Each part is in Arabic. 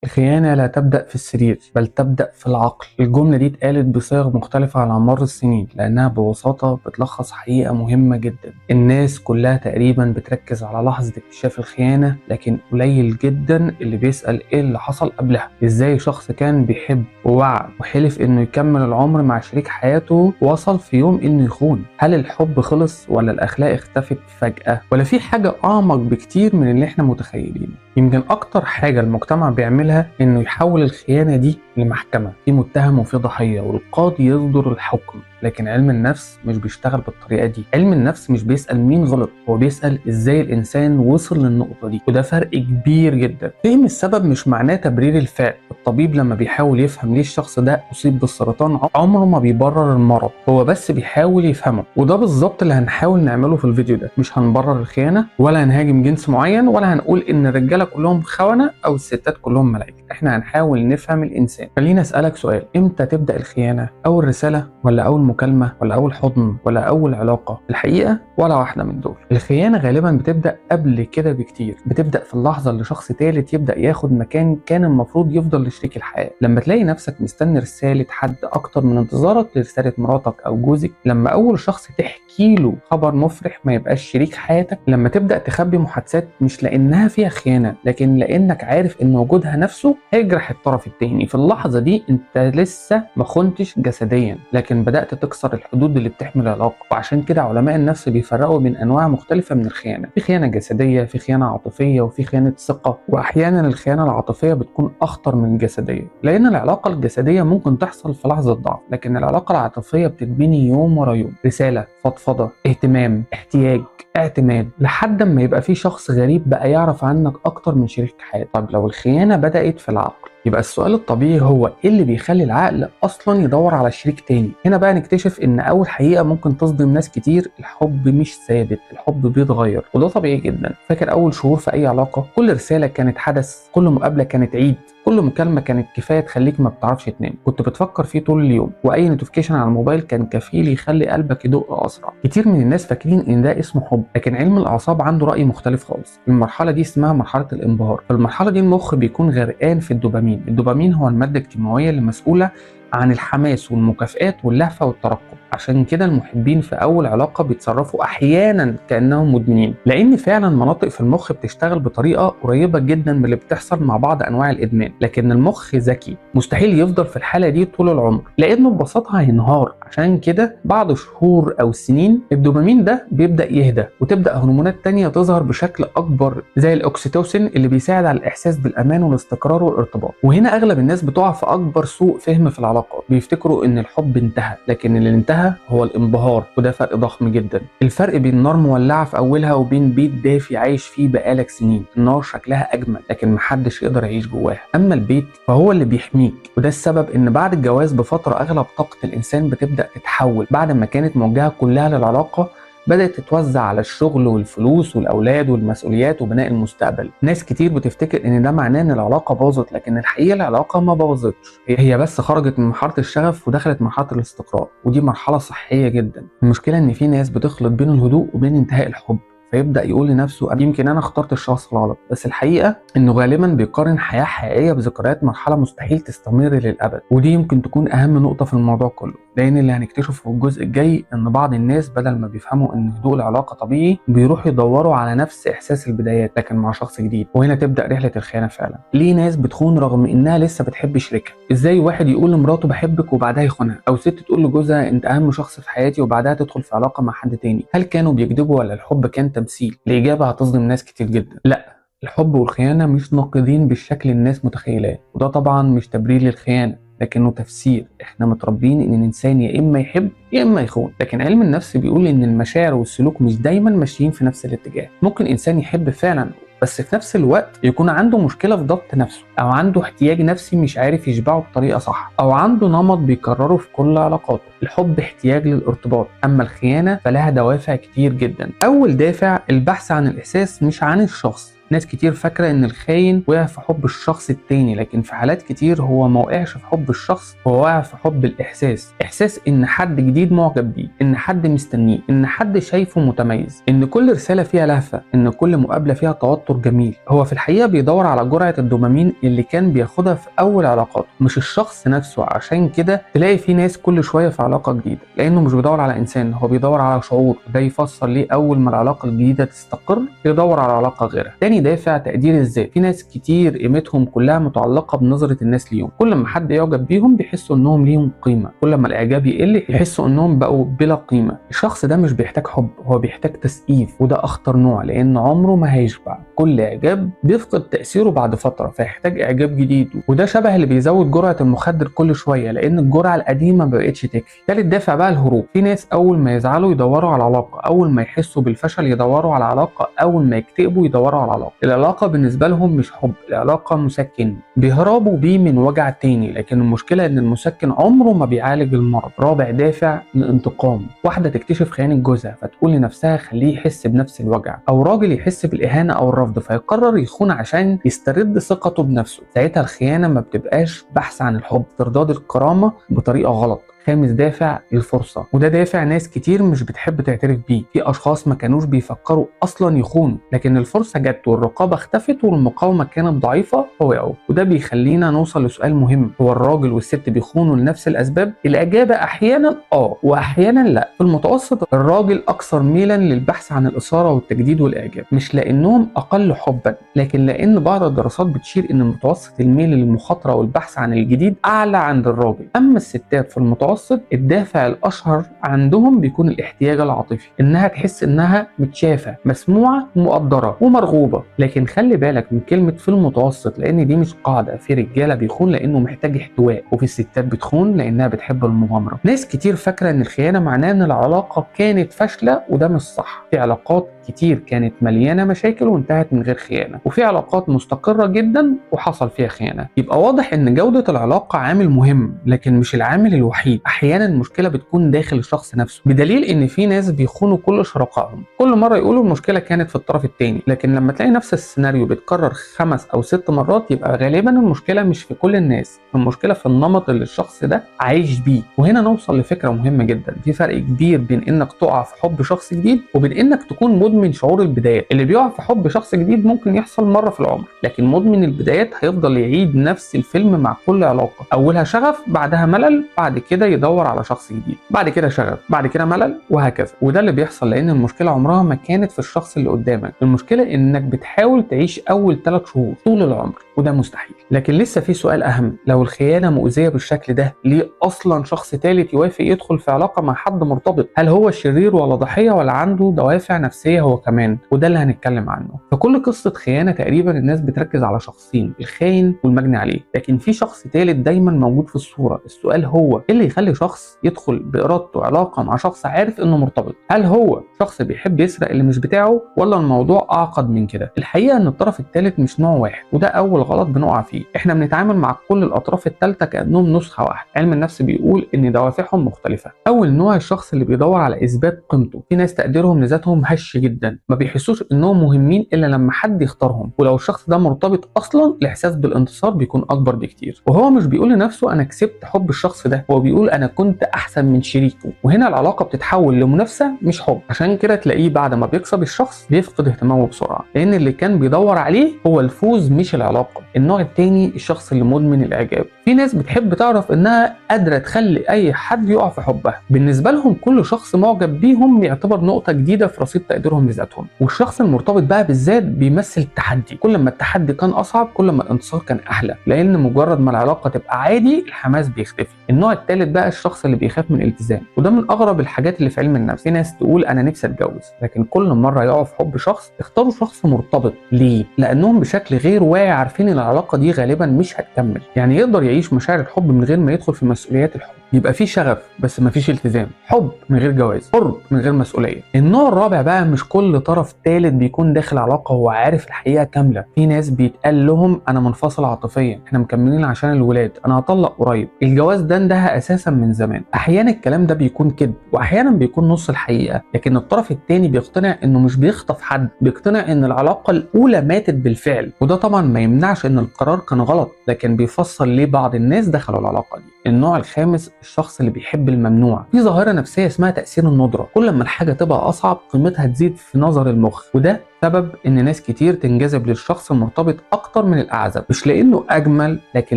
الخيانة لا تبدأ في السرير بل تبدأ في العقل. الجملة دي اتقالت بصيغ مختلفة على مر السنين لأنها ببساطة بتلخص حقيقة مهمة جدا. الناس كلها تقريبا بتركز على لحظة اكتشاف الخيانة، لكن قليل جدا اللي بيسأل ايه اللي حصل قبلها. ازاي شخص كان بيحب ووعد وحلف انه يكمل العمر مع شريك حياته وصل في يوم انه يخون؟ هل الحب خلص ولا الأخلاق اختفت فجأة ولا في حاجة أعمق بكتير من اللي احنا متخيلينه؟ يمكن أكتر حاجة المجتمع بيعملها إنه يحول الخيانة دي لمحكمة، في متهم وفي ضحية والقاضي يصدر الحكم. لكن علم النفس مش بيشتغل بالطريقة دي. علم النفس مش بيسأل مين غلط، هو بيسأل إزاي الإنسان وصل للنقطة دي، وده فرق كبير جدا. فهم السبب مش معناه تبرير الفعل. الطبيب لما بيحاول يفهم ليه الشخص ده أصيب بالسرطان عمره ما بيبرر المرض، هو بس بيحاول يفهمه. وده بالظبط اللي هنحاول نعمله في الفيديو ده. مش هنبرر الخيانة ولا هنهاجم جنس معين ولا هنقول إن الرجالة كلهم خونة أو الستات كلهم ملائكة. احنا هنحاول نفهم الإنسان. خليني أسألك سؤال، إمتى تبدأ الخيانة؟ أول رسالة ولا أول مكالمة ولا أول حضن ولا أول علاقة؟ الحقيقة ولا واحدة من دول. الخيانة غالبا بتبدأ قبل كده بكتير، بتبدأ في اللحظة اللي شخص تالت يبدأ ياخد مكان كان المفروض يفضل لشريك الحياة. لما تلاقي نفسك مستني رسالة حد أكتر من انتظارك لرسالة مراتك أو جوزك، لما أول شخص تحكي له خبر مفرح ما يبقاش شريك حياتك، لما تبدأ تخبي محادثات مش لأنها فيها خيانة لكن لأنك عارف إن وجودها نفسه هيجرح الطرف التاني. في اللحظة دي أنت لسه ما خنتش جسديا لكن بدأت تكسر الحدود اللي بتحمي العلاقة. وعشان كده علماء النفس بيفرقوا بين أنواع مختلفة من الخيانة. في خيانة جسدية، في خيانة عاطفية، وفي خيانة ثقة. وأحيانا الخيانة العاطفية بتكون أخطر من الجسدية، لأن العلاقة الجسدية ممكن تحصل في لحظة ضعف، لكن العلاقة العاطفية بتتبني يوم ورا يوم. رسالة، فضفضة، اهتمام، احتياج، اعتماد، لحد ما يبقى في شخص غريب بقى يعرف عنك أكتر من شريك حياتك. طب لو الخيانة بدأت في العقل، يبقى السؤال الطبيعي هو ايه اللي بيخلي العقل اصلا يدور على شريك تاني؟ هنا بقى نكتشف ان اول حقيقه ممكن تصدم ناس كتير: الحب مش ثابت، الحب بيتغير، وده طبيعي جدا. فاكر اول شهور في اي علاقه؟ كل رساله كانت حدث، كل مقابله كانت عيد، كل مكالمه كانت كفايه تخليك ما بتعرفش تنام، كنت بتفكر فيه طول اليوم، واي نوتيفيكيشن على الموبايل كان كفيل يخلي قلبك يدق اسرع. كتير من الناس فاكرين ان ده اسمه حب، لكن علم الاعصاب عنده راي مختلف خالص. المرحله دي اسمها مرحله الانبهار. في المرحله دي المخ بيكون غرقان في الدوبامين. الدوبامين هو الماده الكيماويه اللي مسؤوله عن الحماس والمكافآت واللهفه والترقب. عشان كده المحبين في اول علاقه بيتصرفوا احيانا كانهم مدمنين، لان فعلا مناطق في المخ بتشتغل بطريقه قريبه جدا من اللي بتحصل مع بعض انواع الادمان. لكن المخ ذكي، مستحيل يفضل في الحاله دي طول العمر لانه ببساطه هينهار. عشان كده بعد شهور او سنين الدوبامين ده بيبدا يهدى وتبدا هرمونات تانية تظهر بشكل اكبر زي الاكسيتوسين اللي بيساعد على الاحساس بالامان والاستقرار والارتباط. وهنا اغلب الناس بتقع في اكبر سوء فهم في العلاقه، بيفتكروا ان الحب انتهى، لكن اللي انتهى هو الانبهار. وده فرق ضخم جدا. الفرق بين نار مولعه في اولها وبين بيت دافي عايش فيه بقالك سنين. النار شكلها اجمل لكن محدش يقدر يعيش جواها، اما البيت فهو اللي بيحميك. وده السبب ان بعد الجواز بفتره اغلب طاقه الانسان بتبدا تتحول. بعد ما كانت موجهه كلها للعلاقه بدأت تتوزع على الشغل والفلوس والأولاد والمسؤوليات وبناء المستقبل. ناس كتير بتفتكر إن ده معناه إن العلاقة باظت، لكن الحقيقة العلاقة ما باظتش، هي بس خرجت من مرحلة الشغف ودخلت مرحلة الاستقرار، ودي مرحلة صحية جدا. المشكلة إن في ناس بتخلط بين الهدوء وبين انتهاء الحب، فيبدأ يقول لنفسه يمكن أنا اخترت الشخص الغلط. بس الحقيقة إنه غالبا بيقارن حياة حقيقية بذكريات مرحلة مستحيل تستمر للأبد. ودي يمكن تكون أهم نقطة في الموضوع كله، لأن اللي هنكتشفه في الجزء الجاي إن بعض الناس بدل ما بيفهموا إن هدوء العلاقة طبيعي بيروحوا يدوروا على نفس إحساس البدايات لكن مع شخص جديد. وهنا تبدأ رحلة الخيانة فعلا. ليه ناس بتخون رغم إنها لسه بتحب شريكها؟ إزاي واحد يقول لمراته بحبك وبعدها يخونها؟ أو ست تقول لجوزها أنت أهم شخص في حياتي وبعدها تدخل في علاقة مع حد تاني؟ هل كانوا بيكذبوا ولا الحب كان تمثيل؟ الإجابة هتصدم ناس كتير جدا. لا، الحب والخيانة مش ناقضين بالشكل الناس متخيلاه، وده طبعا مش تبرير للخيانة لكنه تفسير. احنا متربيين ان الانسان يا اما يحب يا اما يخون، لكن علم النفس بيقول ان المشاعر والسلوك مش دايما ماشيين في نفس الاتجاه. ممكن انسان يحب فعلا بس في نفس الوقت يكون عنده مشكلة في ضبط نفسه، او عنده احتياج نفسي مش عارف يشبعه بطريقة صح، او عنده نمط بيكرره في كل علاقاته. الحب احتياج للارتباط، اما الخيانة فلها دوافع كتير جدا. اول دافع البحث عن الاحساس مش عن الشخص. ناس كتير فاكره ان الخاين وقع في حب الشخص التاني، لكن في حالات كتير هو ما وقعش في حب الشخص، هو وقع في حب الاحساس، احساس ان حد جديد معجب بيه، ان حد مستنيه، ان حد شايفه متميز، ان كل رساله فيها لهفه، ان كل مقابله فيها توتر جميل. هو في الحقيقه بيدور على جرعه الدوبامين اللي كان بياخدها في اول علاقاته، مش الشخص نفسه. عشان كده تلاقي في ناس كل شويه في علاقه جديده، لانه مش بيدور على انسان، هو بيدور على شعور. ده يفسر ليه اول ما العلاقه الجديده تستقر يدور على علاقه غيرها. تاني دافع تقدير الذات. في ناس كتير قيمتهم كلها متعلقه بنظره الناس ليهم، كل ما حد يعجب بيهم بيحسوا انهم ليهم قيمه، كل ما الاعجاب يقل يحسوا انهم بقوا بلا قيمه. الشخص ده مش بيحتاج حب، هو بيحتاج تسقيف، وده اخطر نوع لان عمره ما هيشبع. كل اعجاب بيفقد تاثيره بعد فتره فيحتاج اعجاب جديد، وده شبه اللي بيزود جرعه المخدر كل شويه لان الجرعه القديمه ما بقتش تكفي. تالت دافع بقى الهروب. في ناس اول ما يزعلوا يدوروا على علاقه، اول ما يحسوا بالفشل يدوروا على علاقه، اول ما يكتئبوا يدوروا على علاقه. العلاقه بالنسبه لهم مش حب، العلاقه مسكن بيهربوا بيه من وجع تاني، لكن المشكله ان المسكن عمره ما بيعالج المرض. رابع دافع الانتقام. واحده تكتشف خيانه جوزها فتقول لنفسها خليه يحس بنفس الوجع، او راجل يحس بالاهانه او الرفض فيقرر يخون عشان يسترد ثقته بنفسه. ساعتها الخيانه ما بتبقاش بحث عن الحب، ترداد الكرامه بطريقه غلط. خامس دافع الفرصة، وده دافع ناس كتير مش بتحب تعترف بيه. في أشخاص ما كانوش بيفكروا أصلا يخونوا، لكن الفرصة جت والرقابة اختفت والمقاومة كانت ضعيفة فوقعوا. وده بيخلينا نوصل لسؤال مهم، هو الراجل والست بيخونوا لنفس الأسباب؟ الإجابة أحيانا وأحيانا لا. في المتوسط الراجل أكثر ميلا للبحث عن الإثارة والتجديد والإعجاب، مش لأنهم أقل حبا، لكن لأن بعض الدراسات بتشير إن متوسط الميل للمخاطرة والبحث عن الجديد أعلى عند الراجل. أما الستات في المتوسط الدافع الاشهر عندهم بيكون الاحتياج العاطفي، انها تحس انها متشافه، مسموعه، مقدره ومرغوبه. لكن خلي بالك من كلمه في المتوسط لان دي مش قاعده. في رجاله بيخون لانه محتاج احتواء، وفي الستات بتخون لانها بتحب المغامره. ناس كتير فاكره ان الخيانه معناه ان العلاقه كانت فاشله، وده مش صح. في علاقات كتير كانت مليانه مشاكل وانتهت من غير خيانه، وفي علاقات مستقره جدا وحصل فيها خيانه. يبقى واضح ان جوده العلاقه عامل مهم لكن مش العامل الوحيد. احيانا المشكله بتكون داخل الشخص نفسه، بدليل ان في ناس بيخونوا كل شركائهم، كل مره يقولوا المشكله كانت في الطرف الثاني، لكن لما تلاقي نفس السيناريو بيتكرر 5 أو 6 مرات يبقى غالبا المشكله مش في كل الناس، المشكله في النمط اللي الشخص ده عايش بيه. وهنا نوصل لفكره مهمه جدا، في فرق كبير بين انك تقع في حب شخص جديد وبين انك تكون مدمن شعور البدايات. اللي بيقع في حب شخص جديد ممكن يحصل مره في العمر، لكن مدمن البدايات هيفضل يعيد نفس الفيلم مع كل علاقه، اولها شغف، بعدها ملل، بعد كده يدور على شخص جديد، بعد كده شغف، بعد كده ملل، وهكذا. وده اللي بيحصل لان المشكله عمرها ما كانت في الشخص اللي قدامك، المشكله انك بتحاول تعيش اول 3 شهور طول العمر، وده مستحيل. لكن لسه في سؤال اهم، لو الخيانه مؤذيه بالشكل ده ليه اصلا شخص ثالث يوافق يدخل في علاقه مع حد مرتبط؟ هل هو شرير ولا ضحيه ولا عنده دوافع نفسيه هو كمان؟ وده اللي هنتكلم عنه. في كل قصه خيانه تقريبا الناس بتركز على شخصين، الخاين والمجني عليه، لكن في شخص ثالث دايما موجود في الصوره. السؤال هو ايه اللي يخلي شخص يدخل بارادته علاقه مع شخص عارف انه مرتبط؟ هل هو شخص بيحب يسرق اللي مش بتاعه ولا الموضوع اعقد من كده؟ الحقيقه ان الطرف الثالث مش نوع واحد، وده اول غلط بنقع فيه. احنا بنتعامل مع كل الاطراف الثالثه كانهم نسخه واحده. علم النفس بيقول ان دوافعهم مختلفه. اول نوع الشخص اللي بيدور على اثبات قيمته. في ناس تقديرهم لذاتهم هش جدا، ما بيحسوش انهم مهمين الا لما حد يختارهم، ولو الشخص ده مرتبط اصلا الاحساس بالانتصار بيكون اكبر بكتير. وهو مش بيقول لنفسه انا كسبت حب الشخص ده، هو بيقول انا كنت احسن من شريكه. وهنا العلاقه بتتحول لمنافسه مش حب. عشان كده تلاقيه بعد ما بيكسب الشخص بيفقد اهتمامه بسرعه، لان اللي كان بيدور عليه هو الفوز مش العلاقه. النوع الثاني الشخص اللي مدمن الاعجاب. في ناس بتحب تعرف انها قادره تخلي اي حد يقع في حبها، بالنسبه لهم كل شخص معجب بيهم بيعتبر نقطه جديده في رصيد تقديرهم لذاتهم. والشخص المرتبط بقى بالذات بيمثل تحدي، كل ما التحدي كان اصعب كل ما الانتصار كان احلى، لان مجرد ما العلاقه تبقى عادي الحماس بيختفي. النوع الثالث بقى الشخص اللي بيخاف من الالتزام، وده من اغرب الحاجات اللي في علم النفس. في ناس تقول انا نفسي اتجوز، لكن كل مره يقعوا في حب شخص يختاروا شخص مرتبط. ليه؟ لانهم بشكل غير واعي عارفين ان العلاقه دي غالبا مش هتكمل. يعني يقدر يعيش مشاعر الحب من غير ما يدخل في مسؤوليات الحب، يبقى في شغف بس مفيش التزام، حب من غير جواز، قرب من غير مسؤوليه. النوع الرابع بقى مش كل طرف ثالث بيكون داخل علاقه هو عارف الحقيقه كامله. في ناس بيتقال لهم انا منفصل عاطفيا، احنا مكملين عشان الولاد، انا هطلق قريب، الجواز ده انتهى اساسا من زمان. احيانا الكلام ده بيكون كذب واحيانا بيكون نص الحقيقه، لكن الطرف الثاني بيقتنع انه مش بيخطف حد، بيقتنع ان العلاقه الاولى ماتت بالفعل. وده طبعا ما يمنعش ان القرار كان غلط، لكن بيفسر ليه بعض الناس دخلوا العلاقه دي. النوع الخامس الشخص اللي بيحب الممنوع. في ظاهره نفسيه اسمها تاثير الندره، كل ما الحاجه تبقى اصعب قيمتها تزيد في نظر المخ، وده سبب ان ناس كتير تنجذب للشخص المرتبط اكتر من الاعزب، مش لانه اجمل لكن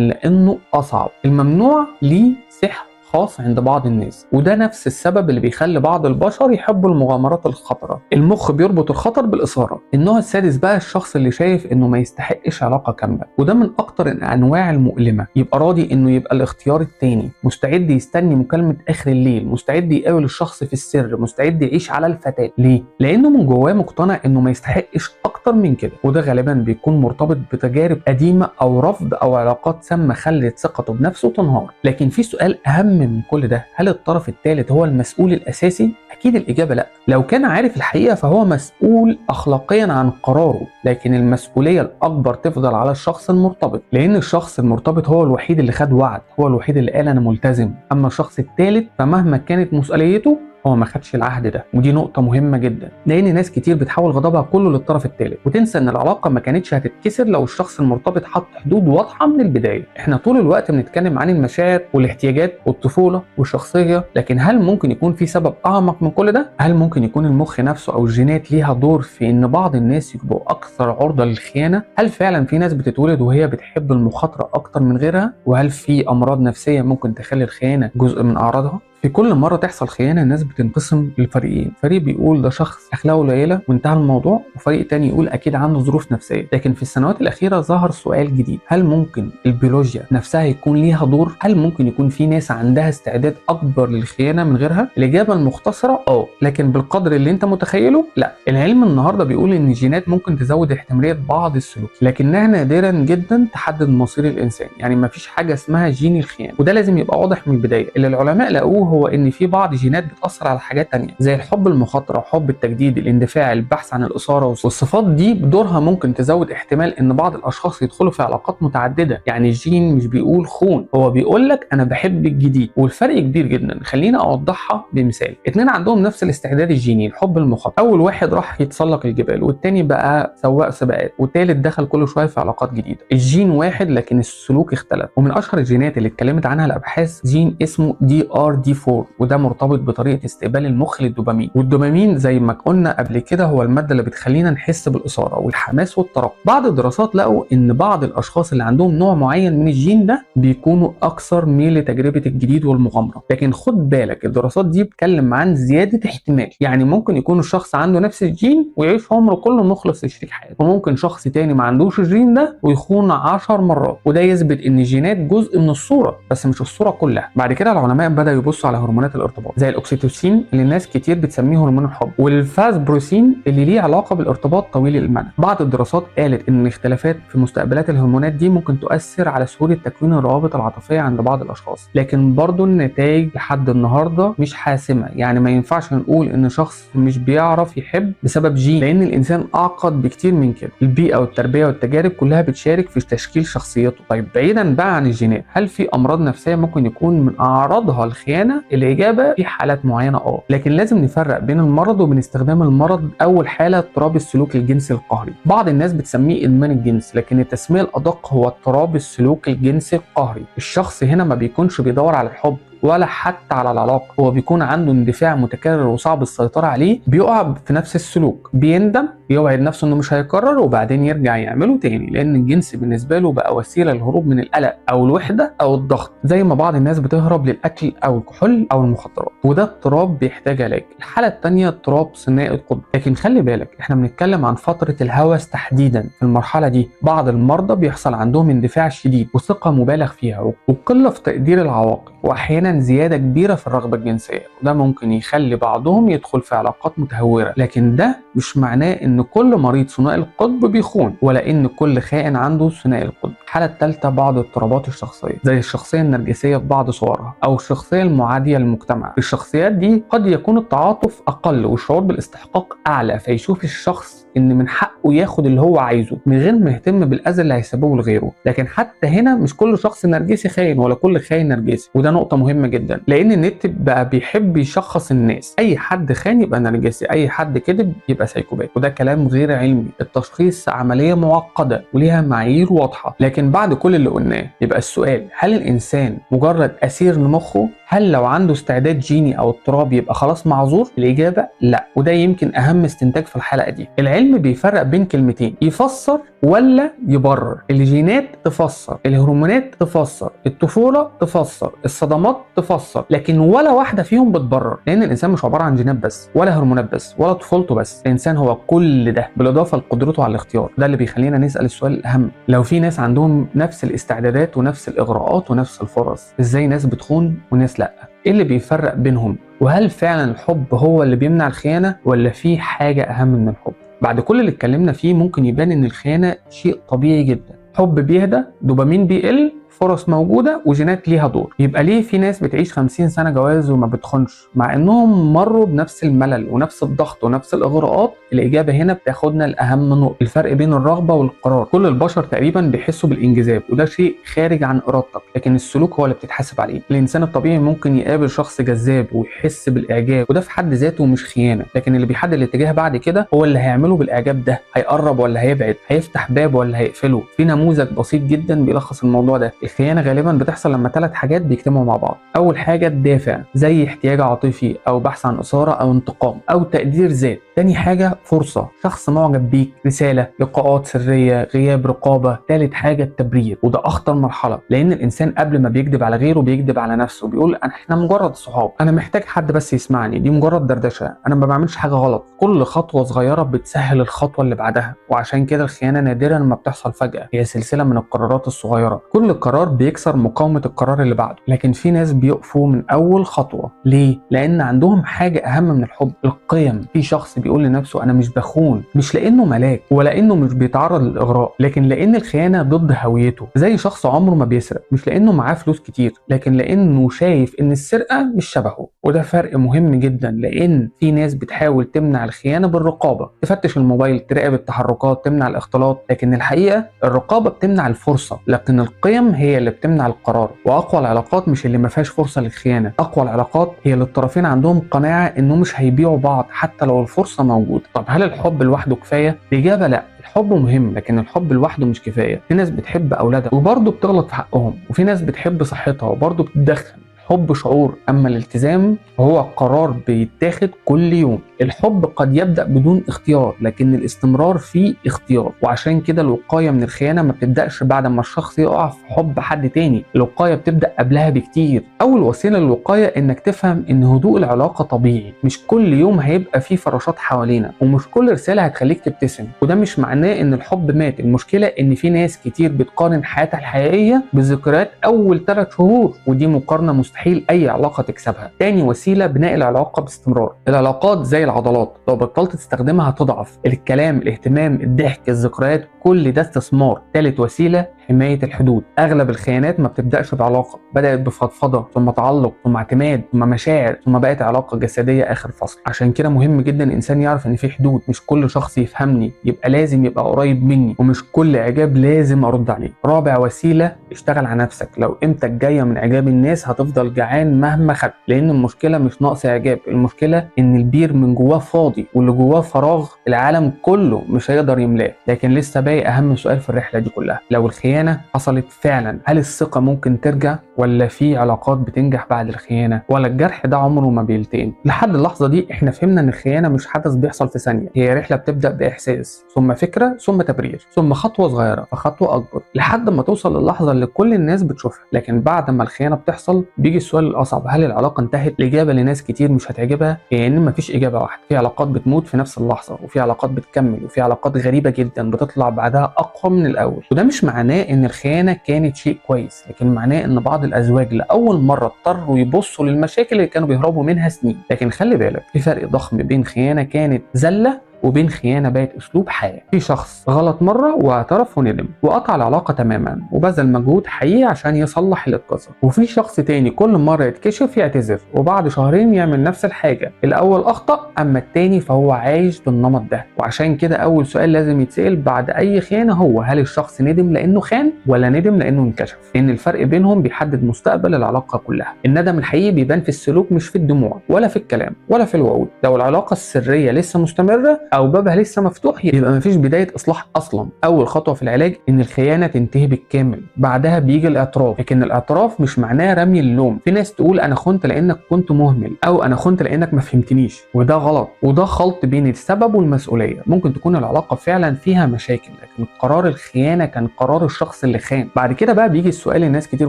لانه اصعب. الممنوع ليه سحر خاص عند بعض الناس، وده نفس السبب اللي بيخلي بعض البشر يحبوا المغامرات الخطرة. المخ بيربط الخطر بالإثارة. النوع السادس بقى الشخص اللي شايف انه ما يستحقش علاقة كاملة، وده من اكتر الانواع المؤلمة. يبقى راضي انه يبقى الاختيار التاني، مستعد يستني مكالمة اخر الليل، مستعد يقابل الشخص في السر، مستعد يعيش على الفتاة. ليه؟ لانه من جواه مقتنع انه ما يستحقش اكتر من كده، وده غالبا بيكون مرتبط بتجارب قديمة او رفض او علاقات سامة خلت ثقته بنفسه تنهار. لكن في سؤال اهم من كل ده، هل الطرف الثالث هو المسؤول الاساسي؟ اكيد الاجابه لا. لو كان عارف الحقيقه فهو مسؤول اخلاقيا عن قراره، لكن المسؤوليه الاكبر تفضل على الشخص المرتبط، لان الشخص المرتبط هو الوحيد اللي خد وعد، هو الوحيد اللي قال انا ملتزم. اما الشخص الثالث فمهما كانت مسؤوليته هو ما خدش العهد ده. ودي نقطة مهمة جدا، لأن ناس كتير بتحول غضبها كله للطرف الثالث وتنسى إن العلاقة ما كانتش هتتكسر لو الشخص المرتبط حط حدود واضحة من البداية. إحنا طول الوقت بنتكلم عن المشاعر والاحتياجات والطفولة والشخصية، لكن هل ممكن يكون في سبب أعمق من كل ده؟ هل ممكن يكون المخ نفسه أو الجينات ليها دور في إن بعض الناس يبقوا أكثر عرضة للخيانة؟ هل فعلا في ناس بتتولد وهي بتحب المخاطرة أكتر من غيرها؟ وهل في أمراض نفسية ممكن تخلي الخيانة جزء من أعراضها؟ في كل مرة تحصل خيانة الناس بتنقسم لفريقين، فريق بيقول ده شخص أخلاقه قليلة وانتهى الموضوع، وفريق تاني يقول أكيد عنده ظروف نفسية. لكن في السنوات الأخيرة ظهر سؤال جديد، هل ممكن البيولوجيا نفسها يكون ليها دور؟ هل ممكن يكون في ناس عندها استعداد أكبر للخيانة من غيرها؟ الإجابة المختصرة لكن بالقدر اللي أنت متخيله لا. العلم النهاردة بيقول إن الجينات ممكن تزود احتمالية بعض السلوك، لكنها نادرا جدا تحدد مصير الإنسان. يعني مفيش حاجة اسمها جين الخيانة، وده لازم يبقى واضح من البداية. اللي العلماء لقوه هو ان في بعض جينات بتاثر على حاجات تانية زي الحب المخاطره وحب التجديد، الاندفاع، البحث عن الاثاره، والصفات دي بدورها ممكن تزود احتمال ان بعض الاشخاص يدخلوا في علاقات متعدده. يعني الجين مش بيقول خون، هو بيقول لك انا بحب الجديد، والفرق كبير جدا. خلينا اوضحها بمثال، اتنين عندهم نفس الاستعداد الجيني الحب المخاطره، اول واحد راح يتسلق الجبال والتاني بقى سواق سباقات، والتالت دخل كل شويه في علاقات جديده. الجين واحد لكن السلوك اختلف. ومن اشهر الجينات اللي اتكلمت عنها الابحاث جين اسمه DRD4، وده مرتبط بطريقه استقبال المخ للدوبامين. والدوبامين زي ما قلنا قبل كده هو الماده اللي بتخلينا نحس بالاثاره والحماس والترقب. بعض الدراسات لقوا ان بعض الاشخاص اللي عندهم نوع معين من الجين ده بيكونوا اكثر ميل لتجربه الجديد والمغامره. لكن خد بالك الدراسات دي بتتكلم عن زياده احتمال، يعني ممكن يكون الشخص عنده نفس الجين ويعيش عمره كله مخلص لشريك حياته، وممكن شخص تاني ما عندوش الجين ده ويخون 10 مرات. وده يثبت ان الجينات جزء من الصوره بس مش الصوره كلها. بعد كده العلماء بدأوا يبصوا على هرمونات الارتباط زي الاكسيتوسين اللي الناس كتير بتسميه هرمون الحب، والفازبروسين اللي ليه علاقه بالارتباط طويل المدى. بعض الدراسات قالت ان الاختلافات في مستقبلات الهرمونات دي ممكن تؤثر على سهوله تكوين الروابط العاطفيه عند بعض الاشخاص، لكن برضو النتائج لحد النهارده مش حاسمه. يعني ما ينفعش نقول ان شخص مش بيعرف يحب بسبب جين، لان الانسان اعقد بكتير من كده. البيئه والتربيه والتجارب كلها بتشارك في تشكيل شخصيته. طيب بعيدا بقى عن الجينات، هل في امراض نفسيه ممكن يكون من اعراضها الخيانه؟ الاجابه في حالات معينه لكن لازم نفرق بين المرض وبين استخدام المرض. اول حاله اضطراب السلوك الجنسي القهري، بعض الناس بتسميه ادمان الجنس، لكن التسميه الادق هو اضطراب السلوك الجنسي القهري. الشخص هنا ما بيكونش بيدور على الحب ولا حتى على العلاقه، هو بيكون عنده اندفاع متكرر وصعب السيطره عليه، بيقع في نفس السلوك، بيندم، يوعد نفسه انه مش هيكرر وبعدين يرجع يعمله تاني، لان الجنس بالنسبه له بقى وسيله للهروب من القلق او الوحده او الضغط، زي ما بعض الناس بتهرب للاكل او الكحول او المخدرات. وده اضطراب بيحتاج علاج. الحاله الثانيه اضطراب ثنائي القطب، لكن خلي بالك احنا بنتكلم عن فتره الهوس تحديدا. في المرحله دي بعض المرضى بيحصل عندهم اندفاع شديد وثقه مبالغ فيها وقله في تقدير العواقب، واحيانا احيانا زياده كبيره في الرغبه الجنسيه، وده ممكن يخلي بعضهم يدخل في علاقات متهوره. لكن ده مش معناه ان كل مريض ثنائي القطب بيخون، ولا ان كل خائن عنده ثنائي القطب. الحاله الثالثه بعض اضطرابات الشخصيه، زي الشخصيه النرجسيه في بعض صورها، او الشخصيه المعاديه للمجتمع. في الشخصيات دي قد يكون التعاطف اقل والشعور بالاستحقاق اعلى، فيشوف الشخص ان من حقه ياخد اللي هو عايزه من غير ما يهتم بالاذى اللي هيسببه لغيره. لكن حتى هنا مش كل شخص نرجسي خاين، ولا كل خاين نرجسي، وده نقطه مهمه جدا، لان النت بقى بيحب يشخص الناس. اي حد خاين يبقى نرجسي، اي حد كذب يبقى سايكوبات، وده كلام غير علمي. التشخيص عمليه معقده وليها معايير واضحه. لكن بعد كل اللي قلناه يبقى السؤال، هل الانسان مجرد اسير لمخه؟ هل لو عنده استعداد جيني او اضطراب يبقى خلاص معذور؟ الاجابه لا، وده يمكن اهم استنتاج في الحلقه دي. العلم بيفرق بين كلمتين، يفسر ولا يبرر. الجينات تفسر، الهرمونات تفسر، الطفوله تفسر، الصدمات تفسر، لكن ولا واحده فيهم بتبرر، لان الانسان مش عباره عن جينات بس، ولا هرمونات بس، ولا طفولته بس. الانسان هو كل ده بالاضافه لقدرته على الاختيار. ده اللي بيخلينا نسال السؤال الاهم، لو في ناس عندهم نفس الاستعدادات ونفس الاغراءات ونفس الفرص، ازاي ناس بتخون وناس لا؟ ايه اللي بيفرق بينهم؟ وهل فعلا الحب هو اللي بيمنع الخيانه، ولا في حاجه اهم من الحب؟ بعد كل اللي اتكلمنا فيه ممكن يبان ان الخيانه شيء طبيعي جدا. حب بيهدى، دوبامين بيقل، فرص موجوده، وجينات ليها دور. يبقى ليه في ناس بتعيش 50 سنه جواز وما بتخونش مع انهم مروا بنفس الملل ونفس الضغط ونفس الاغراءات؟ الاجابه هنا بتاخدنا لاهم نقطه، الفرق بين الرغبه والقرار. كل البشر تقريبا بيحسوا بالانجذاب، وده شيء خارج عن ارادتك، لكن السلوك هو اللي بتتحاسب عليه. الانسان الطبيعي ممكن يقابل شخص جذاب ويحس بالاعجاب، وده في حد ذاته مش خيانه، لكن اللي بيحدد الاتجاه بعد كده هو اللي هيعمله بالاعجاب ده، هيقرب ولا هيبعد، هيفتح باب ولا هيقفله. في نموذج بسيط جدا بيلخص الموضوع ده. الخيانه غالبا بتحصل لما 3 حاجات بيجتمعوا مع بعض. اول حاجه الدافع، زي احتياج عاطفي او بحث عن اثاره او انتقام او تقدير ذات. تاني حاجه فرصه، شخص معجب بيك، رساله، لقاءات سريه، غياب رقابه. تالت حاجه التبرير، وده اخطر مرحله، لان الانسان قبل ما بيكذب على غيره بيكذب على نفسه، بيقول احنا مجرد صحاب، انا محتاج حد بس يسمعني، دي مجرد دردشه، انا ما بعملش حاجه غلط. كل خطوه صغيره بتسهل الخطوه اللي بعدها، وعشان كده الخيانه نادرا ما بتحصل فجاه، هي سلسله من القرارات الصغيره. كل قرار بيكسر مقاومه القرار اللي بعده، لكن في ناس بيقفوا من اول خطوه. ليه؟ لان عندهم حاجه اهم من الحب، القيم. في شخص بيقول لنفسه انا مش بخون، مش لانه ملاك ولا انه مش بيتعرض للاغراء، لكن لان الخيانه ضد هويته. زي شخص عمره ما بيسرق، مش لانه معاه فلوس كتير، لكن لانه شايف ان السرقه مش شبهه. وده فرق مهم جدا، لان في ناس بتحاول تمنع الخيانه بالرقابه، تفتش الموبايل، تراقب التحركات، تمنع الاختلاط، لكن الحقيقه الرقابه بتمنع الفرصه، لكن القيم هي اللي بتمنع القرار. واقوى العلاقات مش اللي ما فيهاش فرصه للخيانه، اقوى العلاقات هي اللي الطرفين عندهم قناعه انه مش هيبيعوا بعض حتى لو الفرصه موجوده. طب هل الحب لوحده كفايه؟ الاجابه لا، الحب مهم، لكن الحب لوحده مش كفايه. في ناس بتحب اولادها وبرضه بتغلط في حقهم، وفي ناس بتحب صحتها وبرضه بتتدخل. الحب شعور، اما الالتزام هو قرار بيتاخد كل يوم. الحب قد يبدأ بدون اختيار، لكن الاستمرار فيه اختيار. وعشان كده الوقاية من الخيانة ما بتبدأش بعد ما الشخص يقع في حب حد تاني، الوقاية بتبدأ قبلها بكتير. أول وسيلة للوقاية إنك تفهم إن هدوء العلاقة طبيعي، مش كل يوم هيبقى فيه فراشات حوالينا، ومش كل رسالة هتخليك تبتسم. وده مش معناه إن الحب مات، المشكلة إن في ناس كتير بتقارن حياتها الحقيقية بذكريات أول 3 شهور، ودي مقارنة مستحيل أي علاقة تكسبها. تاني وسيلة بناء العلاقة باستمرار. العلاقات زي العضلات، لو بطلت تستخدمها هتضعف. الكلام، الاهتمام، الضحك، الذكريات، كل ده استثمار. ثالث وسيلة حماية الحدود. أغلب الخيانات ما بتبدأش بعلاقة، بدأت بفضفضة، ثم تعلق، ثم اعتماد، ثم مشاعر، ثم بقت علاقة جسدية آخر فصل. عشان كده مهم جدا الإنسان يعرف إن في حدود، مش كل شخص يفهمني يبقى لازم يبقى قريب مني، ومش كل إعجاب لازم أرد عليه. رابع وسيلة، اشتغل على نفسك. لو قيمتك جاية من إعجاب الناس هتفضل جعان مهما خدت، لأن المشكلة مش نقص إعجاب، المشكلة إن البير من جواه فاضي، واللي جواه فراغ العالم كله مش هيقدر يملاه. لكن لسه باقي أهم سؤال في الرحلة دي كلها، لو الخيانة حصلت فعلا، هل الثقة ممكن ترجع؟ ولا في علاقات بتنجح بعد الخيانة؟ ولا الجرح ده عمره ما بيلتئم؟ لحد اللحظة دي احنا فهمنا ان الخيانة مش حدث بيحصل في ثانية، هي رحلة بتبدأ بإحساس، ثم فكرة، ثم تبرير، ثم خطوة صغيرة فخطوة أكبر، لحد ما توصل للحظة اللي كل الناس بتشوفها. لكن بعد ما الخيانة بتحصل بيجي بيجي السؤال الاصعب، هل العلاقه انتهت؟ الاجابه لناس كتير مش هتعجبها هي ان مفيش اجابه واحده. في علاقات بتموت في نفس اللحظه، وفي علاقات بتكمل، وفي علاقات غريبه جدا بتطلع بعدها اقوى من الاول. وده مش معناه ان الخيانه كانت شيء كويس، لكن معناه ان بعض الازواج لاول مره اضطروا يبصوا للمشاكل اللي كانوا بيهربوا منها سنين. لكن خلي بالك، في فرق ضخم بين خيانه كانت زله وبين خيانه بقت اسلوب حياه. في شخص غلط مره واعترف وندم وقطع العلاقه تماما وبذل مجهود حقيقي عشان يصلح اللي اتكسر، وفي شخص تاني كل مره يتكشف يعتذر وبعد شهرين يعمل نفس الحاجه. الاول اخطا، اما التاني فهو عايش بالنمط ده. وعشان كده اول سؤال لازم يتسال بعد اي خيانه هو هل الشخص ندم لانه خان ولا ندم لانه انكشف؟ لان الفرق بينهم بيحدد مستقبل العلاقه كلها. الندم الحقيقي بيبان في السلوك مش في الدموع ولا في الكلام ولا في الوعود. لو العلاقه السريه لسه مستمره او بابها لسه مفتوح يبقى مفيش بدايه اصلاح اصلا. اول خطوه في العلاج ان الخيانه تنتهي بالكامل، بعدها بيجي الاعتراف. لكن الاعتراف مش معناه رمي اللوم. في ناس تقول انا خنت لانك كنت مهمل، او انا خنت لانك ما فهمتنيش، وده غلط. وده خلط بين السبب والمسؤوليه. ممكن تكون العلاقه فعلا فيها مشاكل، لكن قرار الخيانه كان قرار الشخص اللي خان. بعد كده بقى بيجي السؤال اللي الناس كتير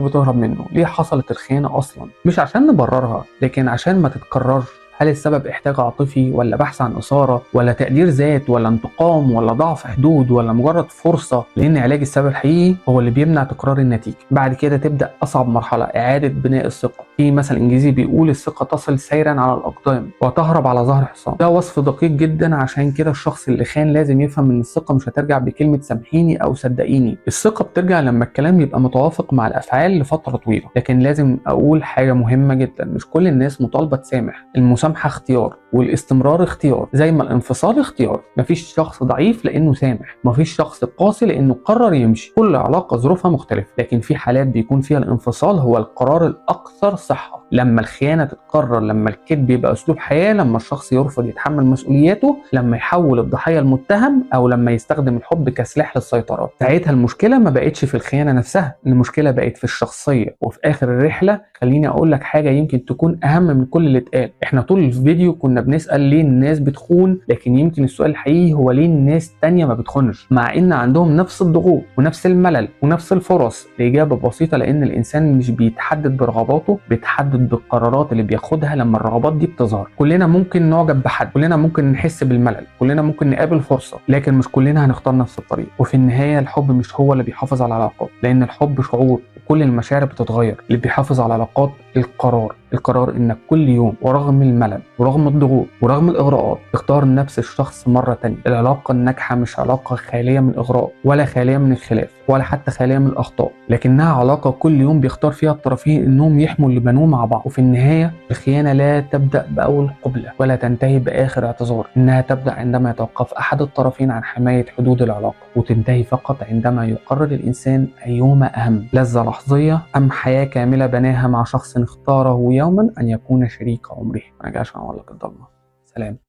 بتهرب منه، ليه حصلت الخيانه اصلا؟ مش عشان نبررها، لكن عشان ما تتكررش. هل السبب احتياج عاطفي ولا بحث عن إثارة ولا تقدير ذات ولا انتقام ولا ضعف حدود ولا مجرد فرصة؟ لأن علاج السبب الحقيقي هو اللي بيمنع تكرار النتيجة. بعد كده تبدأ أصعب مرحلة، إعادة بناء الثقة. في مثل إنجليزي بيقول الثقة تصل سيرا على الأقدام وتهرب على ظهر حصان. ده وصف دقيق جدا. عشان كده الشخص اللي خان لازم يفهم إن الثقة مش هترجع بكلمة سامحيني أو صدقيني. الثقة بترجع لما الكلام يبقى متوافق مع الأفعال لفترة طويلة. لكن لازم أقول حاجة مهمة جدا، مش كل الناس مطالبة تسامح. المسامحة اختيار والاستمرار اختيار، زي ما الانفصال اختيار. مفيش شخص ضعيف لانه سامح، مفيش شخص قاسي لانه قرر يمشي. كل علاقه ظروفها مختلفه، لكن في حالات بيكون فيها الانفصال هو القرار الاكثر صحه. لما الخيانه تتكرر، لما الكذب يبقى اسلوب حياه، لما الشخص يرفض يتحمل مسؤولياته، لما يحول الضحيه المتهم، او لما يستخدم الحب كسلاح للسيطره. ساعتها المشكله ما بقتش في الخيانه نفسها، المشكله بقت في الشخصيه. وفي اخر الرحله خليني اقول لك حاجه يمكن تكون اهم من كل اللي اتقال. احنا طول الفيديو كنا بنسال ليه الناس بتخون، لكن يمكن السؤال الحقيقي هو ليه الناس تانية ما بتخونش مع ان عندهم نفس الضغوط ونفس الملل ونفس الفرص؟ الاجابه بسيطه، لان الانسان مش بيتحدد برغباته، بيتحدد بالقرارات اللي بياخدها لما الرغبات دي بتظهر. كلنا ممكن نعجب بحد، كلنا ممكن نحس بالملل، كلنا ممكن نقابل فرصه، لكن مش كلنا هنختار نفس الطريق. وفي النهايه الحب مش هو اللي بيحافظ على العلاقات، لان الحب شعور وكل المشاعر بتتغير. اللي بيحافظ على العلاقات القرار انك كل يوم ورغم الملل ورغم الضغوط ورغم الاغراءات تختار نفس الشخص مره تانية. العلاقه الناجحه مش علاقه خاليه من اغراء ولا خاليه من الخلاف ولا حتى خاليه من الاخطاء، لكنها علاقه كل يوم بيختار فيها الطرفين انهم يحموا اللي بنوه مع بعض. وفي النهايه الخيانه لا تبدا باول قبله ولا تنتهي باخر اعتذار، انها تبدا عندما يتوقف احد الطرفين عن حمايه حدود العلاقه، وتنتهي فقط عندما يقرر الانسان ايهما اهم، لذه لحظيه ام حياه كامله بناها مع شخص اختاره يوما ان يكون شريك عمره. ما رجعش اقول لك الضلمه. سلام.